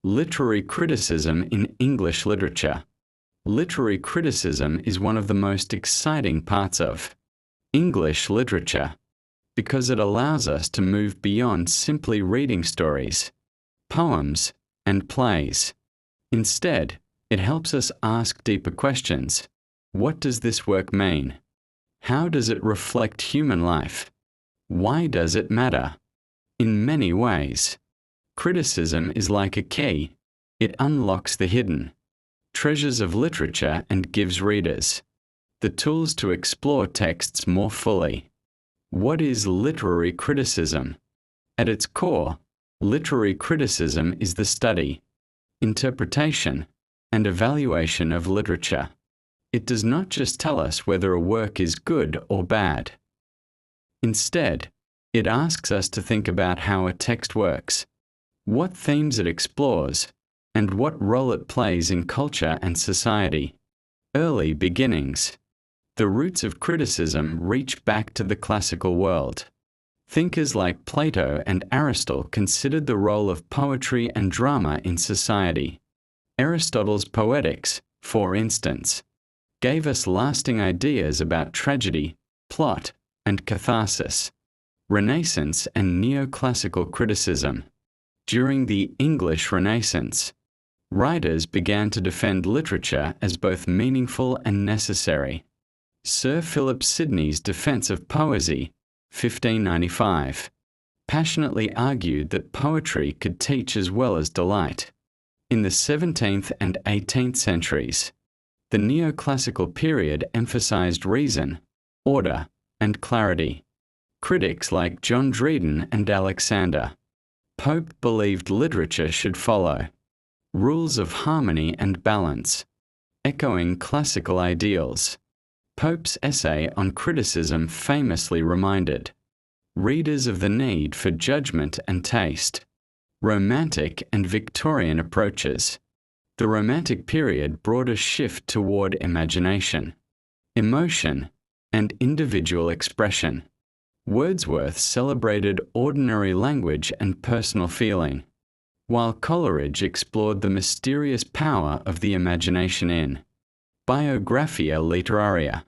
Literary criticism in English literature. Literary criticism is one of the most exciting parts of English literature because it allows us to move beyond simply reading stories, poems, and plays. Instead, it helps us ask deeper questions. What does this work mean? How does it reflect human life? Why does it matter? In many ways, criticism is like a key. It unlocks the hidden treasures of literature and gives readers the tools to explore texts more fully. What is literary criticism? At its core, literary criticism is the study, interpretation, and evaluation of literature. It does not just tell us whether a work is good or bad. Instead, it asks us to think about how a text works, what themes it explores, and what role it plays in culture and society. Early beginnings. The roots of criticism reach back to the classical world. Thinkers like Plato and Aristotle considered the role of poetry and drama in society. Aristotle's Poetics, for instance, gave us lasting ideas about tragedy, plot, and catharsis. Renaissance and Neoclassical criticism. During the English Renaissance, writers began to defend literature as both meaningful and necessary. Sir Philip Sidney's Defence of Poesy, 1595, passionately argued that poetry could teach as well as delight. In the 17th and 18th centuries, the Neoclassical period emphasized reason, order, and clarity. Critics like John Dryden and Alexander Pope believed literature should follow rules of harmony and balance, echoing classical ideals. Pope's essay on criticism famously reminded readers of the need for judgment and taste. Romantic and Victorian approaches. The Romantic period brought a shift toward imagination, emotion, and individual expression. Wordsworth celebrated ordinary language and personal feeling, while Coleridge explored the mysterious power of the imagination in Biographia Literaria.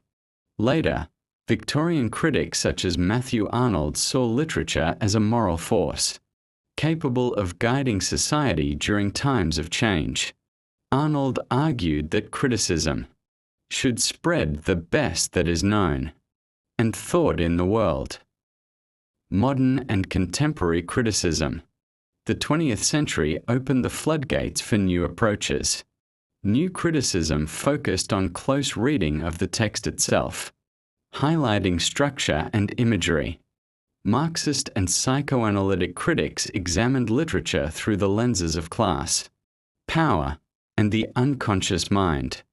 Later, Victorian critics such as Matthew Arnold saw literature as a moral force, capable of guiding society during times of change. Arnold argued that criticism should spread the best that is known and thought in the world. Modern and contemporary criticism. The 20th century opened the floodgates for new approaches. New criticism focused on close reading of the text itself, highlighting structure and imagery. Marxist and psychoanalytic critics examined literature through the lenses of class, power, and the unconscious mind.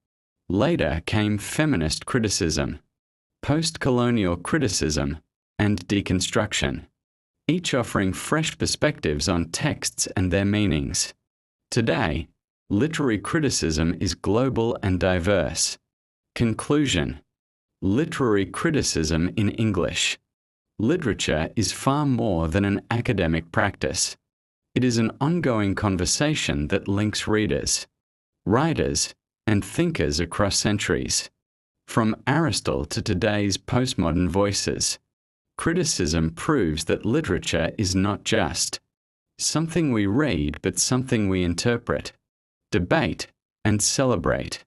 Later came feminist criticism, post-colonial criticism, and deconstruction, each offering fresh perspectives on texts and their meanings. Today, literary criticism is global and diverse. Conclusion. Literary criticism in English. Literature is far more than an academic practice. It is an ongoing conversation that links readers, writers, and thinkers across centuries. From Aristotle to today's postmodern voices, criticism proves that literature is not just something we read but something we interpret, debate, and celebrate.